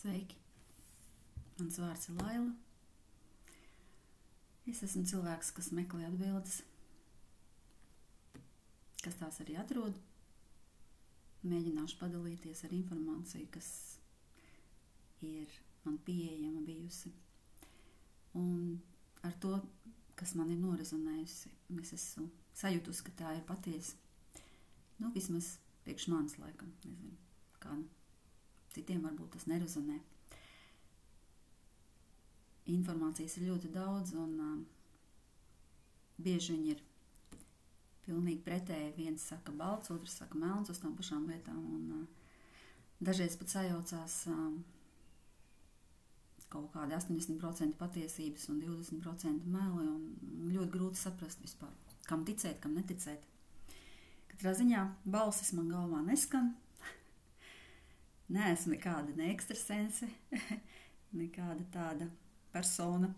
Sveiki! Mans vārds ir Laila. Es esmu cilvēks, kas meklē atbildes, kas tās arī atrod. Mēģināšu padalīties ar informāciju, kas ir man pieejama bijusi. Un ar to, kas man ir norezonējusi, es esmu sajutusi, ka tā ir patiesa. Vismaz priekš manis laikam, nezinu, kā citiem varbūt tas nerezonē. Informācijas ir ļoti daudz un bieži viņi ir pilnīgi pretēji. Viens saka balts, otrs saka melns uz tām pašām lietām. Un dažreiz pat sajaucās kaut kādi 80% patiesības un 20% meli. Un ļoti grūti saprast vispār, kam ticēt, kam neticēt. Katrā ziņā balsis man galvā neskan. Neesmu nekāda ne ekstrasense, nekāda tāda persona.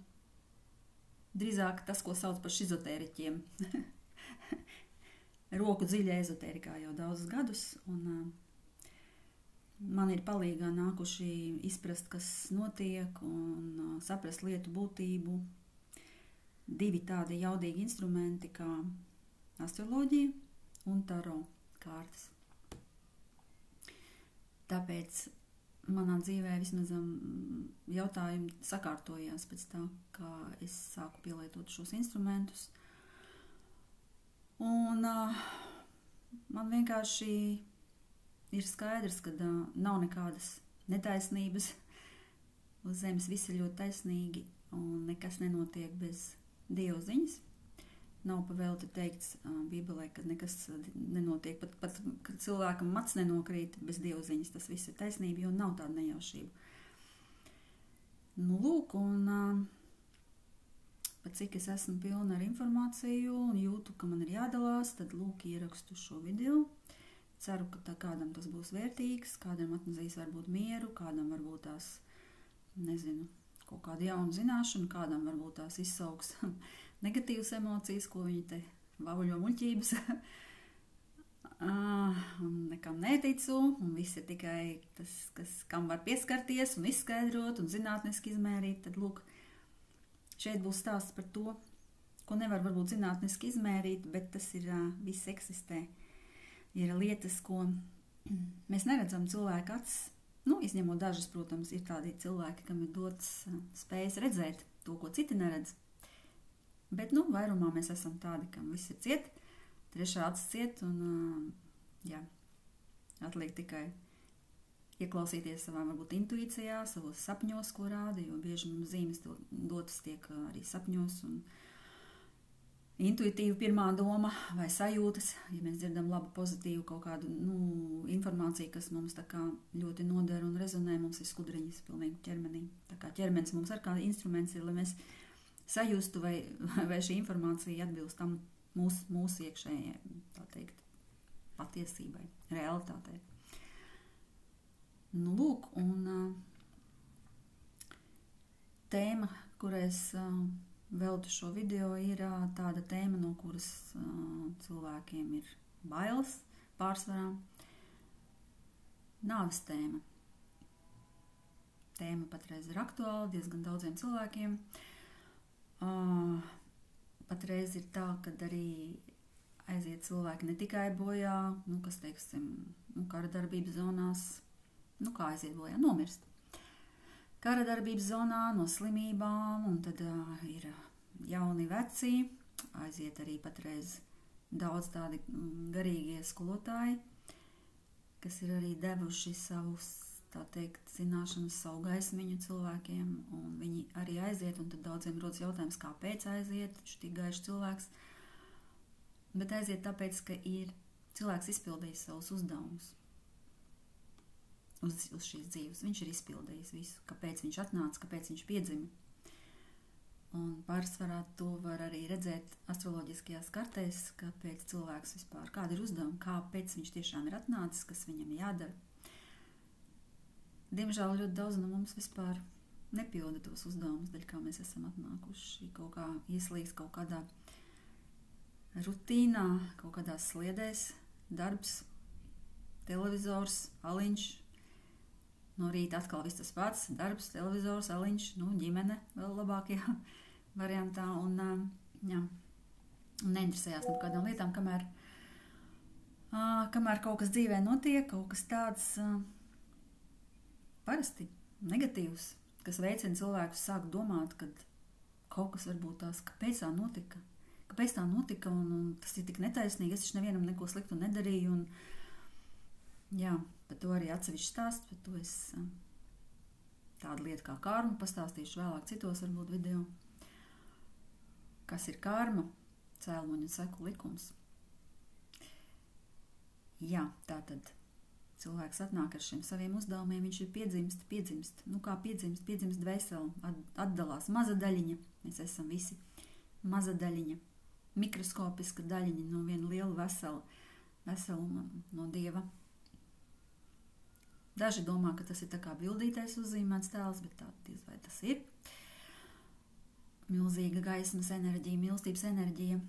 Drīzāk tas, ko sauc par šizotēriķiem. Roku dziļa ezotērikā jau daudzus gadus, un man ir palīgā nākuši izprast, kas notiek, un saprast lietu būtību. Divi tādi jaudīgi instrumenti kā astroloģija un taro kārtas. Tāpēc manā dzīvē vismaz jautājumi sakārtojās pēc tā, kā es sāku pielietot šos instrumentus. Un man vienkārši ir skaidrs, ka nav nekādas netaisnības. Uz zemes viss ir ļoti taisnīgi un nekas nenotiek bez Dieva ziņas. Nav pavēlti teikts Bībelē, ka nekas nenotiek, pat kad cilvēkam mats nenokrīt bez Dieva ziņas, tas viss ir taisnība, jo nav tāda nejaušība. Lūk, un pat cik es esmu pilna ar informāciju un jūtu, ka man ir jādalās, tad lūk, ierakstu šo video. Ceru, ka kādam tas būs vērtīgs, kādam atnesīs varbūt mieru, kādam varbūt tās, nezinu, kaut kādu jaunu zināšanu, kādam varbūt tās izsauks negatīvas emocijas, ko viņi te vauļo muļķības. Nekam neticu, un viss ir tikai tas, kam var pieskarties un izskaidrot un zinātniski izmērīt. Tad, lūk, šeit būs stāsts par to, ko nevar varbūt zinātniski izmērīt, bet tas ir, viss eksistē. Ir lietas, ko mēs neredzam cilvēku acis. Izņemot dažas, protams, ir tādi cilvēki, kam ir dots spējas redzēt to, ko citi neredz. Bet, vairumā mēs esam tādi, kam viss ir ciet, trešā acis ciet, un, atliek tikai ieklausīties savā, varbūt, intuīcijā, savos sapņos, ko rāda, jo bieži mums zīmes dotas tiek arī sapņos, un intuitīva pirmā doma vai sajūtas, ja mēs dzirdam labu, pozitīvu kaut kādu informāciju, kas mums tā kā ļoti noder un rezonē, mums ir skudriņas pilnīgi ķermenī. Tā kā ķermenis mums ar kādu instruments ir, lai mēs sajustu, vai šī informācija atbilst tam mūsu iekšējai, tā teikt, patiesībai, realitātei. Lūk, un tēma, kurai es veltu šo video, ir tāda tēma, no kuras cilvēkiem ir bailes pārsvarā. Nāves tēma. Tēma patreiz ir aktuāla diezgan daudziem cilvēkiem. Patreiz ir tā, ka arī aiziet cilvēki ne tikai bojā, kas, teiksim, kara darbības zonās, kā aiziet bojā, nomirst. Kara darbības zonā, no slimībām, un tad ir jauni veci, aiziet arī patreiz daudz tādi garīgie skolotāji, kas ir arī devuši savus, tā teikt, zināšanas, savu gaismiņu cilvēkiem, un viņi arī aiziet, un tad daudziem rodas jautājums, kāpēc aiziet, taču tik gaišs cilvēks, bet aiziet tāpēc, ka ir cilvēks izpildījis savus uzdevumus. Uz šīs dzīves. Viņš ir izpildījis visu, kāpēc viņš atnāca, kāpēc viņš piedzima. Un pārsvarā to var arī redzēt astroloģiskajās kartēs, kāpēc cilvēks vispār, kāda ir uzdevuma, kāpēc viņš tiešām ir atnācis, kas viņam jādara. Diemžēl ļoti daudz no mums vispār nepilda tos uzdevumus, daļ kā mēs esam atnākuši, kaut kā ieslīgst kaut kādā rutīnā, kaut kādās sliedēs, darbs, televizors, aliņš, no rīta atkal viss tas pats, darbs, televizors, aliņš, ģimene vēl labākajā variantā, un neinteresējās par kādām lietām, kamēr kaut kas dzīvē notiek, kaut kas tāds parasti negatīvs, kas veicina cilvēkus sākt domāt, kad kaut kas varbūt tās, kāpēc tā notika, un tas ir tik netaisnīgi, es taču nevienam neko sliktu nedarīju, un par to arī atsevišķi stāst, par to es tādu lietu kā karmu pastāstīšu vēlāk citos varbūt video. Kas ir karma? Cēloņu un seku likums. Tātad cilvēks atnāk ar šiem saviem uzdevumiem, viņš ir piedzimst, kā piedzimst dvēseli, atdalās maza daļiņa, mēs esam visi maza daļiņa, mikroskopiska daļiņa no viena liela veseluma no Dieva. Daži domā, ka tas ir tā kā bildītais uzzīmēts tēls, bet tā diez vai tas ir. Milzīga gaismas enerģija, mīlestības enerģija.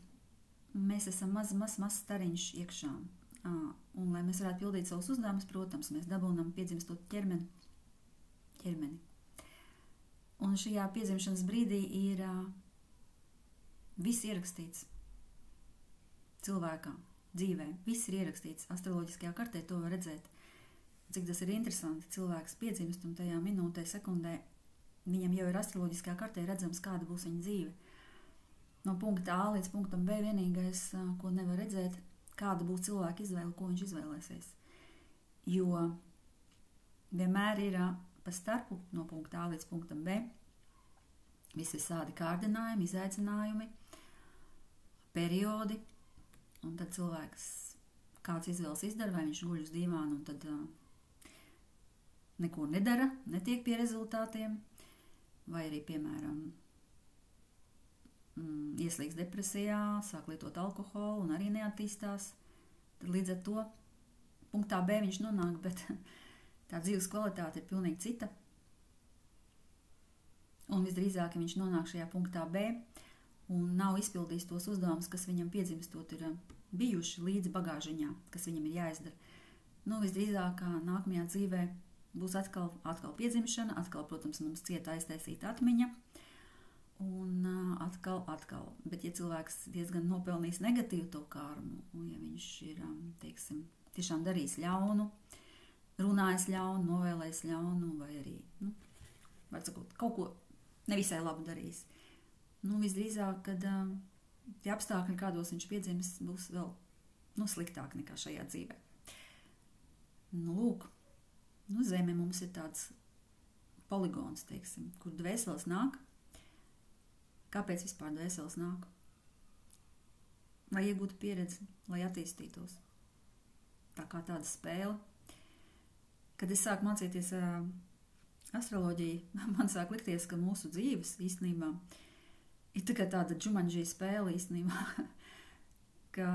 Mēs esam maz stariņš iekšā. Un, lai mēs varētu pildīt savus uzdevumus, protams, mēs dabūnam piedzimstot ķermeni. Un šajā piedzimšanas brīdī ir viss ierakstīts cilvēkā, dzīvē. Viss ir ierakstīts astroloģiskajā kartē, to var redzēt. Cik tas ir interesanti, cilvēks piedzimst un tajā minūtē, sekundē viņam jau ir astroloģiskajā kartē redzams, kāda būs viņa dzīve. No punkta A līdz punktam B vienīgais, ko nevar redzēt, kāda būs cilvēka izvēle, ko viņš izvēlēsies. Jo vienmēr ir pa starpu no punkta A līdz punktam B visi visādi kārdinājumi, izaicinājumi, periodi, un tad cilvēks kāds izvēles izdara, vai viņš guļ uz dīvānu un tad neko nedara, netiek pie rezultātiem, vai arī, piemēram, ieslīgs depresijā, sāk lietot alkoholu un arī neattīstās. Tad līdz ar to punktā B viņš nonāk, bet tā dzīves kvalitāte ir pilnīgi cita. Un visdrīzāk, ja viņš nonāk šajā punktā B un nav izpildījis tos uzdevumus, kas viņam piedzimstot ir bijuši līdz bagāžiņā, kas viņam ir jāizdara. Visdrīzāk nākamajā dzīvē būs atkal piedzimšana, atkal, protams, mums cieta aiztaisīta atmiņa, un atkal. Bet, ja cilvēks diezgan nopelnīs negatīvu to karmu, un ja viņš ir, tiešām darījis ļaunu, runājis ļaunu, novēlējis ļaunu, vai arī, var sakot, kaut ko nevisai labu darījis, visdrīzāk, kad tie apstākļi, kādos viņš piedzimis, būs vēl sliktāk nekā šajā dzīvē. Lūk. Zeme mums ir tāds poligons, kur dvēseles nāk. Kāpēc vispār dvēseles nāk? Lai iegūtu pieredzi, lai attīstītos. Tā kā tāda spēle. Kad es sāku mācīties astroloģiju, man sāk likties, ka mūsu dzīves īstenībā ir tikai tāda Jumanji spēle īstenībā, ka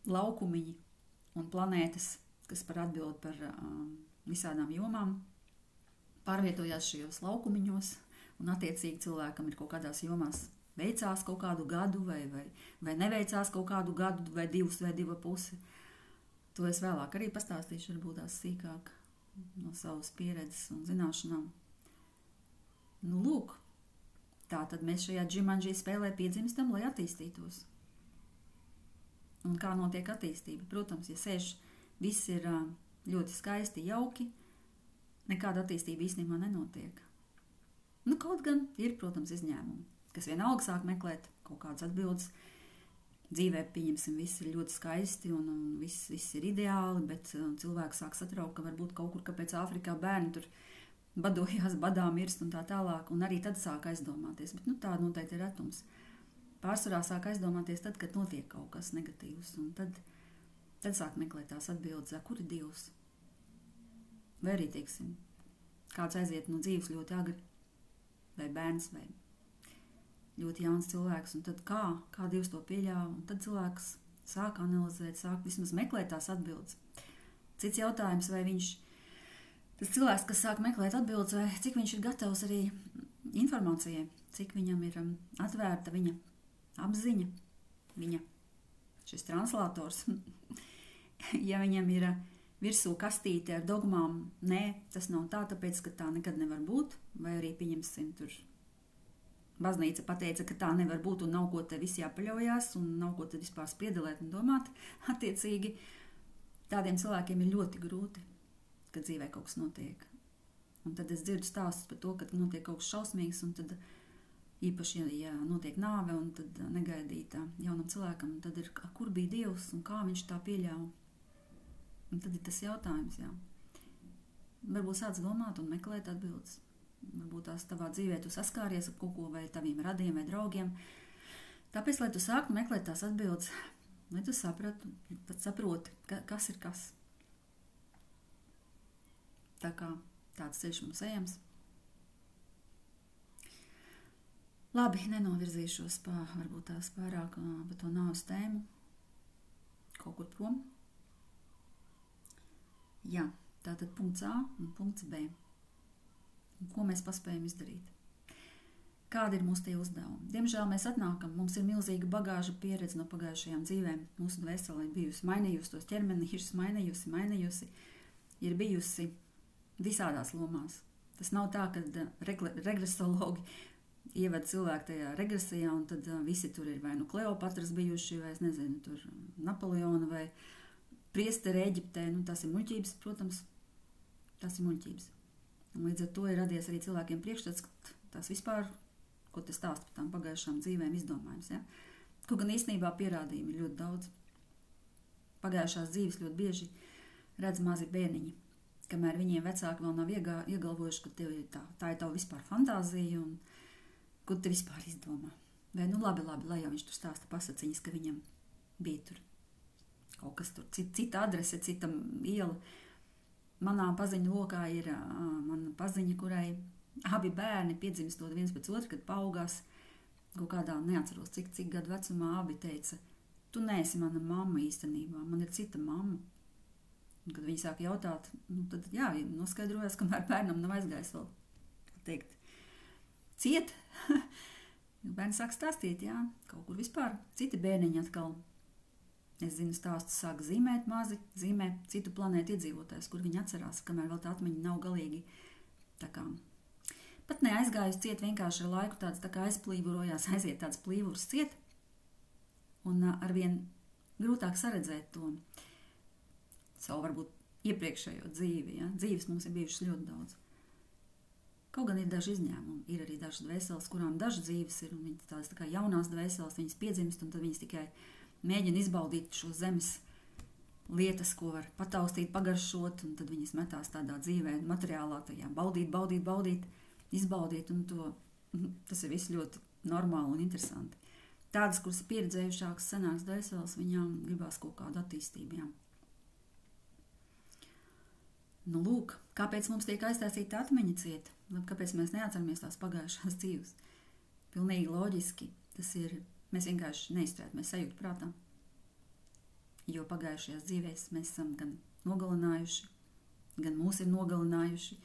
laukumiņi un planētas, kas par atbildi par visādām jomām, pārvietojās šajos laukumiņos, un attiecīgi cilvēkam ir kaut kādās jomās veicās kaut kādu gadu, vai neveicās kaut kādu gadu, vai divus, vai 2,5. To es vēlāk arī pastāstīšu, varbūt tās sīkāk no savas pieredzes un zināšanām. Lūk, tā tad mēs šajā Jumanji spēlē piedzimstam, lai attīstītos. Un kā notiek attīstība? Protams, ja viss ir ļoti skaisti, jauki, nekāda attīstība īstenībā nenotiek. Kaut gan ir, protams, izņēmumi, kas vienalga sāk meklēt kaut kādas atbildes. Dzīvē, pieņemsim, viss ir ļoti skaisti un viss ir ideāli, bet cilvēks sāk satraukt, ka varbūt kaut kur, kāpēc Āfrikā bērni tur badojās, badā mirst un tā tālāk, un arī tad sāk aizdomāties, bet tāda noteikti ir retums. Pārsvarā sāk aizdomāties tad, kad notiek kaut kas negatīvs, un tad sāk meklēt tās atbildes, kur ir Dievs. Vai arī, kāds aiziet no dzīves ļoti agri, vai bērns, vai ļoti jauns cilvēks, un tad kā Dievs to pieļāva, un tad cilvēks sāk analizēt, sāk vismaz meklēt tās atbildes. Cits jautājums, vai tas cilvēks, kas sāk meklēt atbildes, vai cik viņš ir gatavs arī informācijai, cik viņam ir atvērta viņa apziņa, šis translators. Ja viņam ir virsū kastīti ar dogmām. Nē, tas nav tā, tāpēc, ka tā nekad nevar būt, vai arī pieņemsim tur. Baznīca pateica, ka tā nevar būt un nav ko te visi jāpaļaujās un nav ko te vispār spriedelēt un domāt. Attiecīgi, tādiem cilvēkiem ir ļoti grūti, kad dzīvē kaut kas notiek. Un tad es dzirdu stāstus par to, ka notiek kaut kas šausmīgs un tad īpaši, ja notiek nāve un tad negaidīta jaunam cilvēkam, tad ir, kur bija Dievs un kā viņš tā pieļāva. Un tad ir tas jautājums, jā. Varbūt sāc domāt un meklēt atbildes. Varbūt tās tavā dzīvē tu saskāries ar kaut ko vai taviem radiem vai draugiem. Tāpēc, lai tu sāktu meklēt tās atbildes, lai tu saproti, kas ir kas. Tā kā tāds ceļš mums ejams. Labi, nenovirzīšos varbūt tās pārāk par to nāves tēmu. Kaut kur prom. Jā, tātad punkts A un punkts B. Un ko mēs paspējam izdarīt? Kādi ir mūsu tie uzdevumi? Diemžēl mēs atnākam, mums ir milzīga bagāža pieredze no pagājušajām dzīvēm. Mūsu dvēsele ir bijusi mainījusi tos ķermenīšus, mainījusi, ir bijusi visādās lomās. Tas nav tā, ka regresologi ieved cilvēku tajā regresijā, un tad visi tur ir vai nu Kleopatras bijuši, vai es nezinu, tur Napoleona, vai priesteri Eģiptē. Nu, tas ir muļķības, protams, tas ir muļķības. Un līdz ar to ir radies arī cilvēkiem priekšstats, ka tās vispār, ko te stāst par tām pagājušām dzīvēm, izdomājums. Ja? Kaut gan īstenībā pierādījumi ir ļoti daudz. Pagājušās dzīves ļoti bieži redz mazi bērniņi, kamēr viņiem vecāki vēl nav iegalvojuši, ka tā ir tava vispār fantāzija un ko tu vispār izdomā. Vai nu labi, lai jau viņš tur stāsta pasaciņas, ka viņam bija tur kaut kas tur, cita adrese, cita iela. Manā paziņu lokā ir mana paziņa, kurai abi bērni piedzimstot viens pēc otru, kad paaugās kaut kādā, neatceros, cik gadu vecumā abi teica, tu neesi mana mamma īstenībā, man ir cita mamma. Un, kad viņi sāka jautāt, tad jā, noskaidrojās, kamēr bērnam nav aizgājis vēl, teikt, ciet. Bērni sāk stāstīt, jā, kaut kur vispār. Citi bērniņi atkal, es zinu, stāstus sāk zīmēt mazi, zīmē citu planētu iedzīvotājus, kur viņi atcerās, kamēr vēl tā atmiņa nav galīgi. Tā kā pat neaizgājus ciet, vienkārši ar laiku tāds tā kā aizplīvurojās, aiziet tāds plīvurs ciet, un arvien grūtāk saredzēt to savu varbūt iepriekšējo dzīvi, ja? Dzīves mums ir bijušas ļoti daudz. Kaut gan ir daži izņēmumi, ir arī dažas dvēseles, kurām dažas dzīves ir, un viņas tādas tā kā jaunās dvēseles, viņas piedzimst, un tad viņas tikai mēģina izbaudīt šo zemes lietas, ko var pataustīt, pagaršot, un tad viņas metās tādā dzīvē, materiālā tajā, baudīt, izbaudīt, un tas ir viss ļoti normāli un interesanti. Tādas, kuras ir pieredzējušākas, senākas dvēseles, viņām gribās kaut kādu attīstību, jā. Nu, lūk, kāpēc mums tiek aiztaisīta atmiņa cieta? Kāpēc mēs neatceramies tās pagājušās dzīves? Pilnīgi loģiski. Tas ir, mēs vienkārši neizturēt, mēs sajūt prātā. Jo pagājušajās dzīvēs mēs esam gan nogalinājuši, gan mūs ir nogalinājuši,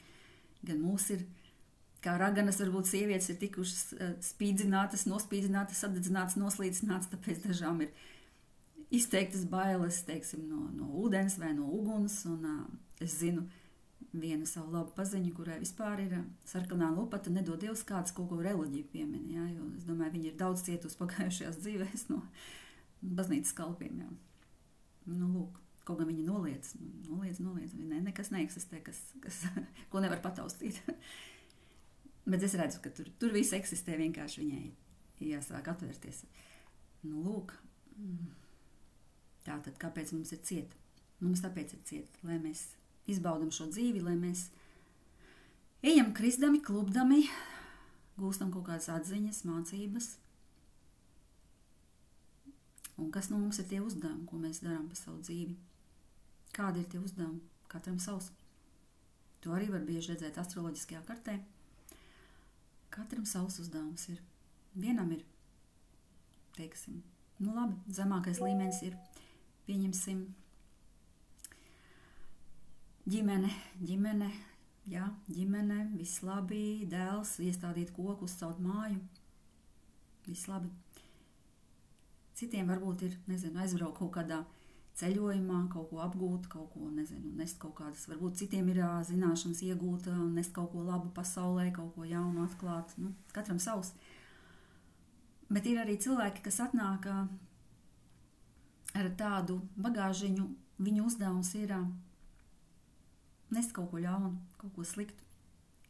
gan mūs ir, kā raganas, varbūt sievietes ir tikušas spīdzinātas, nospīdzinātas, sadedzinātas, noslīcinātas, tāpēc dažām ir izteiktas bailes, teiksim, no ūdens vai no uguns, un es zinu vienu savu labu paziņu, kurai vispār ir sarkanā lupata, nedod Dievs kāds kaut ko reliģiju piemini, ja, jo es domāju, viņi ir daudz cietus pagājušajās dzīvēs no baznīcas kalpiem, jā. Nu, lūk, kaut gan viņi noliedz, nekas neeksistē, ko nevar pataustīt. Bet es redzu, ka tur viss eksistē, vienkārši viņai jāsāk atvērties. Nu, lūk, tātad, kāpēc mums ir cieta? Mums tāpēc ir cieta, lai mēs izbaudam šo dzīvi, lai mēs ejam kristdami, klubdami, gūstam kaut kādas atziņas, mācības. Un kas no mums ir tie uzdevumi, ko mēs darām par savu dzīvi? Kādi ir tie uzdevumi? Katram savs. To arī var bieži redzēt astroloģiskajā kartē. Katram savs uzdevums ir. Vienam ir, teiksim, nu labi, zemākais līmenis ir, pieņemsim, ģimene, viss labi, dēls, iestādīt koku, uzcelt māju, viss labi. Citiem varbūt ir, nezinu, aizbraukt kaut kādā ceļojumā kaut ko apgūt, kaut ko, nezinu, nest kaut kādas, varbūt citiem ir zināšanas iegūt, nest kaut ko labu pasaulē, kaut ko jaunu atklāt, nu, katram savs. Bet ir arī cilvēki, kas atnāk ar tādu bagāžiņu, viņu uzdevums ir nest kaut ko ļaunu, kaut ko sliktu,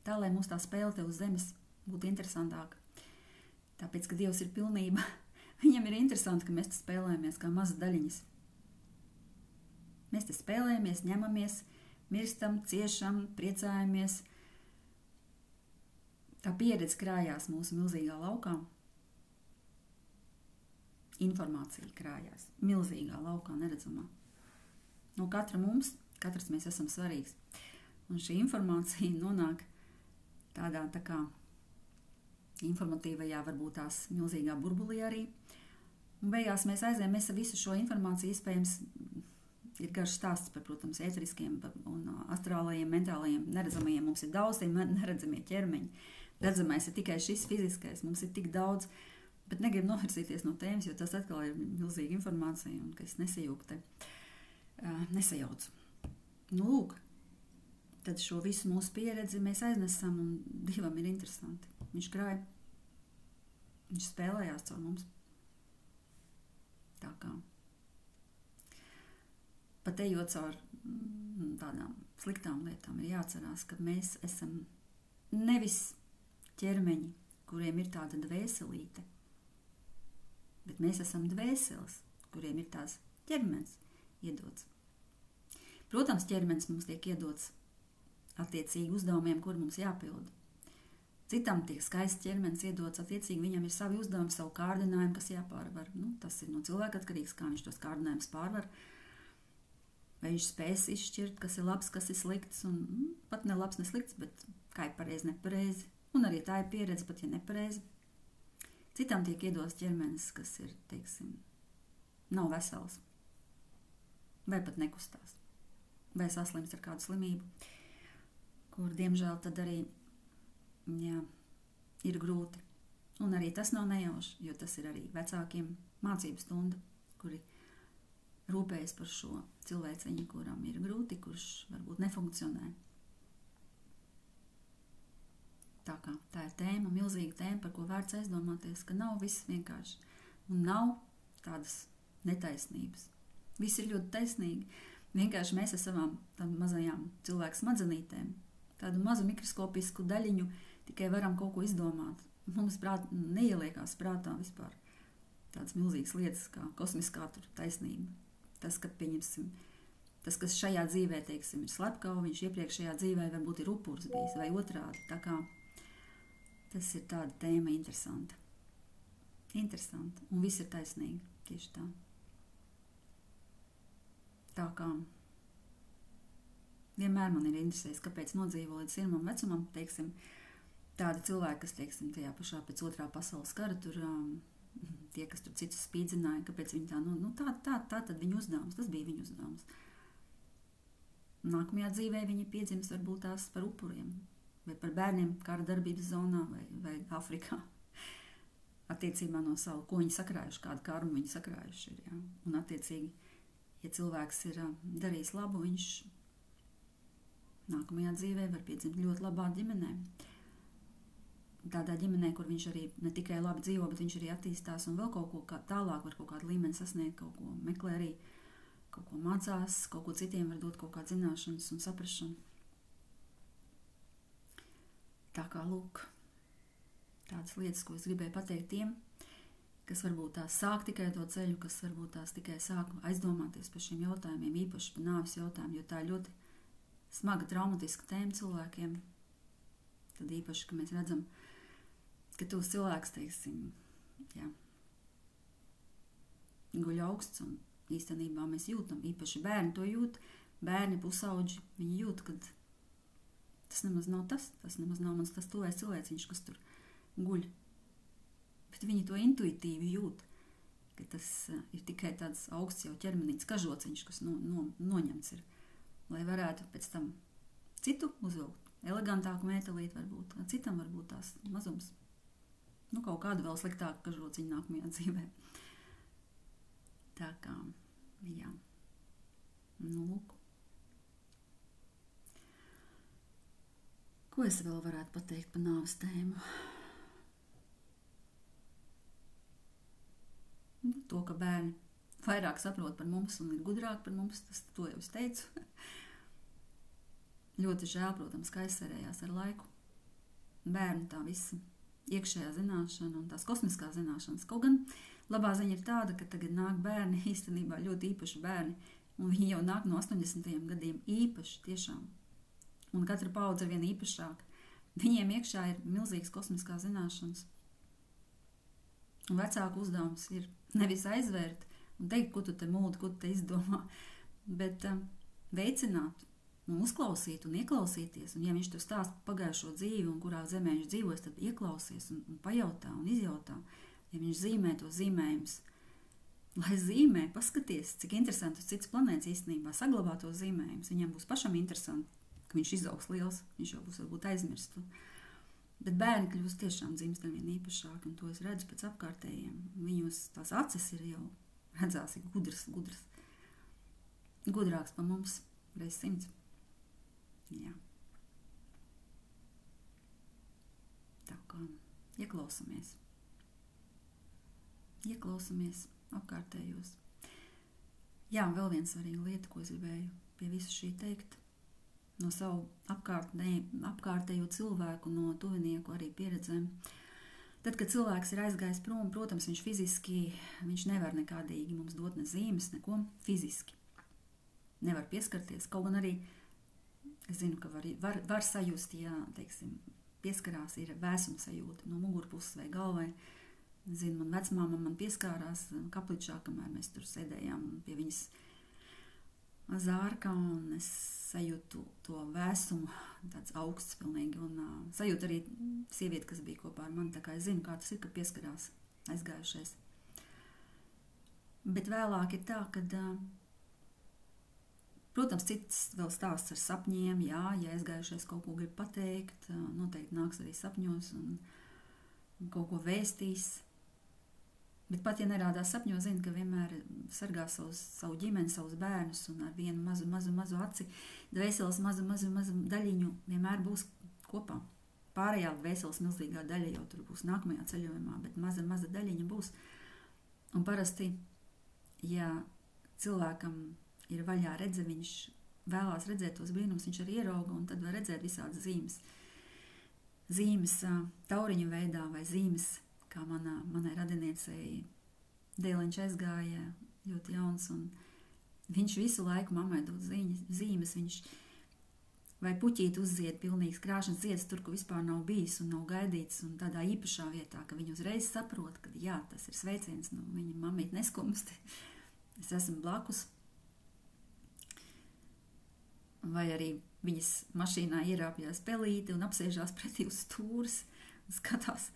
tā, lai mums tā spēle te uz zemes būtu interesantāka. Tāpēc, ka Dievs ir pilnība, viņam ir interesanti, ka mēs te spēlējamies kā mazas daļiņas. Mēs te spēlējamies, ņemamies, mirstam, ciešam, priecājamies. Tā pieredze krājās mūsu milzīgā laukā. Informācija krājās milzīgā laukā, neredzamā. No katra mums, katrs mēs esam svarīgs. Un šī informācija nonāk tādā tā kā informatīvajā, varbūt tās milzīgā burbulī arī. Un beigās mēs aizējam, mēs ar visu šo informāciju iespējams ir garš stāsts par, protams, ēteriskiem un astrālajiem, mentālajiem, neredzamajiem. Mums ir daudz tie neredzamie ķermeņi. Redzamais ir tikai šis fiziskais, mums ir tik daudz, bet negribu novirzīties no tēmas, jo tas atkal ir milzīga informācija un ka es nesajaucu. Nu, lūk, tad šo visu mūsu pieredzi mēs aiznesam un Dievam ir interesanti. Viņš krāja, viņš spēlējās caur mums. Tā kā. Pat ejot caur tādām sliktām lietām, ir jāatcerās, ka mēs esam nevis ķermeņi, kuriem ir tāda dvēselīte, bet mēs esam dvēseles, kuriem ir tās ķermenis iedots. Protams, ķermenis mums tiek iedots attiecīgi uzdevumiem, kuri mums jāpilda. Citam tiek skaists ķermenis iedots, attiecīgi viņam ir savi uzdevumi, savu kārdinājumu, kas jāpārvar. Nu, tas ir no cilvēka atkarīgs, kā viņš tos kārdinājumus pārvar. Vai viņš spēs izšķirt, kas ir labs, kas ir slikts, un pat ne labs, ne slikts, bet kā ir pareizi, nepareizi. Un arī tā ir pieredze, pat ja nepareizi. Citam tiek iedots ķermenis, kas ir, teiksim, nav vesels, vai pat nekustās, vai saslimst ar kādu slimību, kur, diemžēl, tad arī, jā, ir grūti. Un arī tas nav nejauši, jo tas ir arī vecākiem mācību stunda, kuri rūpējas par šo cilvēciņu, kuram ir grūti, kurš varbūt nefunkcionē. Tā ir tēma, milzīga tēma, par ko vērts aizdomāties, ka nav viss vienkārši un nav tādas netaisnības. Viss ir ļoti taisnīgi. Vienkārši mēs ar savām mazajām cilvēku smadzenītēm, tādu mazu mikroskopisku daļiņu tikai varam kaut ko izdomāt. Mums neieliekās prātā vispār tādas milzīgas lietas kā kosmiskā taisnība. Tas, ka pieņemsim, tas, kas šajā dzīvē, teiksim, ir slepkava, viņš iepriekšējā dzīvē varbūt ir upuris bijis vai otrādi. Tā kā tas ir tāda tēma interesanta. Interesanta. Un viss ir taisnīgi. Tieši tā. Tā kā vienmēr man ir interesējis, kāpēc nodzīvo līdz sirmam vecumam, teiksim, tādi cilvēki, kas, teiksim, tajā pašā pēc otrā pasaules kara tur tie, kas tur citus spīdzināja, kāpēc viņi tā tad viņu uzdevums, tas bija viņu uzdevums. Nākamajā dzīvē viņi piedzims varbūt tās par upuriem, vai par bērniem kara darbības zonā, vai Afrikā. Attiecībā no savu, ko viņi sakrājuši, kādu karmu viņi sakrājuši ir, jā. Un attiecīgi, ja cilvēks ir darījis labu, viņš nākamajā dzīvē var piedzimt ļoti labā ģimenē. Tādā ģimenē, kur viņš arī ne tikai labi dzīvo, bet viņš arī attīstās un vēl kaut ko tālāk var kaut kādu līmeni sasniegt, kaut ko meklē arī, kaut ko mācās, kaut ko citiem var dot kaut kādu zināšanas un saprašanu. Tā kā lūk, tādas lietas, ko es gribēju pateikt tiem, kas varbūt tās sāk tikai to ceļu, kas varbūt tās tikai sāk aizdomāties par šiem jautājumiem, īpaši par nāves jautājumu, jo tā ir ļoti smaga, traumatiska tēma cilvēkiem. Tad īpaši, ka mēs redzam, ka tos cilvēks, teiksim, jā, guļ augsts un īstenībā mēs jūtam, īpaši bērni to jūt, bērni pusauģi, viņi jūt, ka tas nemaz nav tas nemaz nav mans tas tuvais cilvēciņš, kas tur guļ. Bet viņi to intuitīvi jūt, ka tas ir tikai tāds augsts jau ķermenīts kažociņš, kas noņemts ir, lai varētu pēc tam citu uzvilkt. Elegantāku mētelīti varbūt, citam varbūt tās mazums. Kaut kādu vēl sliktāku kažociņu nākamajā dzīvē. Tā kā, jā. Nu, lūk. Ko es vēl varētu pateikt par nāves tēmu? To, ka bērni vairāk saprot par mums un ir gudrāki par mums, to jau es teicu. Ļoti žēl, protams, ka aizsērējās ar laiku. Bērnu tā visa iekšējā zināšana un tās kosmiskās zināšanas. Kaut gan labā ziņa ir tāda, ka tagad nāk bērni, īstenībā ļoti īpaši bērni, un viņi jau nāk no 80. gadiem īpaši tiešām. Un katra paudze ir vien īpašāka. Viņiem iekšā ir milzīgas kosmiskās zināšanas. Un vecāku uzdevums ir nevis aizvērt un teikt, ko tu te mūdi, ko tu te izdomā, bet veicināt un uzklausīt un ieklausīties. Un ja viņš tev stāsta pagājušo dzīvi un kurā zemē viņš dzīvojas, tad ieklausies un pajautā un izjautā. Ja viņš zīmē to zīmējumus, lai zīmē, paskaties, cik interesanti uz citas planētas īstenībā saglabā to zīmējumus. Viņam būs pašam interesanti, ka viņš izaugs liels, viņš jau būs varbūt aizmirst. Bet bērni kļūst tiešām dzimstam vien īpašāki, un to es redzu pēc apkārtējiem. Viņos tās acis ir jau redzās, ir gudrs. Gudrāks par mums reiz 100. Jā. Tā kā ieklausamies. Ieklausamies apkārtējos. Jā, vēl viena svarīga lieta, ko es gribēju pie visa šī teikt. No savu apkārtējo cilvēku, no tuvinieku arī pieredzēm. Tad, kad cilvēks ir aizgājis prom, protams, viņš fiziski, viņš nevar nekādīgi mums dot ne zīmes, neko fiziski. Nevar pieskarties, kaut gan arī es zinu, ka var sajust, ja, teiksim, pieskarās, ir vēsuma sajūta no mugurpuses vai galvai. Zinu, man vecmāma man pieskārās kapličā, kamēr mēs tur sēdējām pie viņas zārkā, un es sajūtu to vēsumu, tāds augsts pilnīgi, un sajūtu arī sievieti, kas bija kopā ar mani, tā kā es zinu, kā tas ir, ka pieskarās aizgājušais. Bet vēlāk ir tā, kad, protams, cits vēl stāsts ar sapņiem, jā, ja aizgājušais kaut ko grib pateikt, noteikti nāks arī sapņos un kaut ko vēstīs. Bet pat, ja nerādās sapņos, zina, ka vienmēr sargā savu ģimeni, savus bērnus, un ar vienu mazu aci, dvēseles mazu daļiņu vienmēr būs kopā. Pārējā dvēseles milzīgā daļa jau tur būs nākamajā ceļojumā, bet maza daļiņa būs. Un parasti, ja cilvēkam ir vaļā redze, viņš vēlās redzēt tos brīnumus, viņš arī ierauga, un tad var redzēt visādas zīmes. Zīmes tauriņu veidā vai zīmes, kā manai radiniecei dēliņš aizgāja ļoti jauns, un viņš visu laiku mammai dod zīmes, viņš vai puķīt uzzied pilnīgs krāšanas zieds tur, kur vispār nav bijis un nav gaidīts, un tādā īpašā vietā, ka viņi uzreiz saprot, ka jā, tas ir sveiciens, nu viņa mammīt neskumsti, es esmu blakus. Vai arī viņas mašīnā ierāpjās pelīti un apsēžās pretī uz stūres un skatās.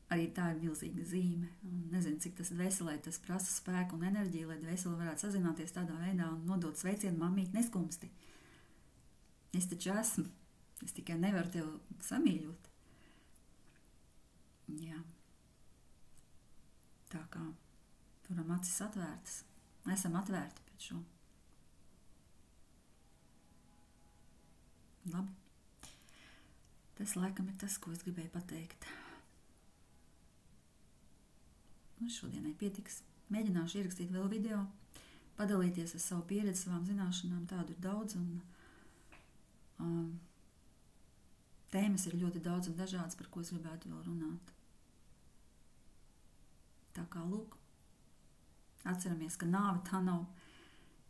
Arī tā ir milzīga zīme. Un nezinu, cik tas dvēselē tas prasa spēku un enerģiju, lai dvēsele varētu sazināties tādā veidā un nodot sveicienu mammīt neskumsti. Es taču esmu. Es tikai nevaru tev samīļot. Jā. Tā kā turam acis atvērtas. Esam atvērti pret šo. Labi. Tas laikam ir tas, ko es gribēju pateikt. Šodienai pietiks. Mēģināšu ierakstīt vēl video, padalīties ar savu pieredzi, savām zināšanām. Tādu ir daudz, un tēmas ir ļoti daudz un dažādas, par ko es gribētu vēl runāt. Tā kā lūk, atceramies, ka nāve tā nav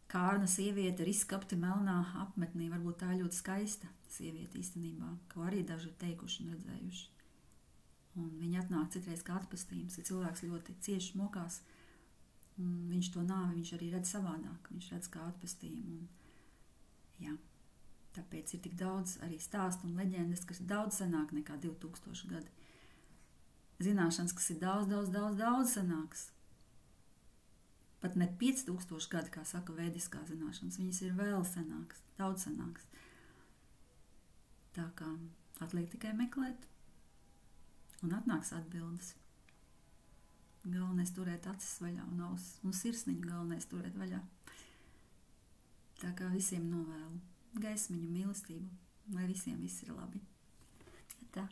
kārna sieviete ar izskapti melnā apmetnī. Varbūt tā ļoti skaista sieviete īstenībā, ko arī daži ir teikuši un redzējuši. Un viņi atnāk citreiz kā atpestījums, ja cilvēks ļoti cieši mokās, un viņš to nāvi, viņš arī redz savādāk, viņš redz kā atpestījumu. Un, jā, tāpēc ir tik daudz arī stāstu un leģendas, kas ir daudz senāk nekā 2000 gadi. Zināšanas, kas ir daudz senāks. Pat ne 5000 gadi, kā saka vēdiskā zināšanas, viņas ir vēl senāks, daudz senāks. Tā kā atliek tikai meklēt. Un atnāks atbildes. Galvenais turēt acis vaļā un sirsniņu galvenais turēt vaļā. Tā kā visiem novēlu gaismiņu, mīlestību, lai visiem viss ir labi. Tā.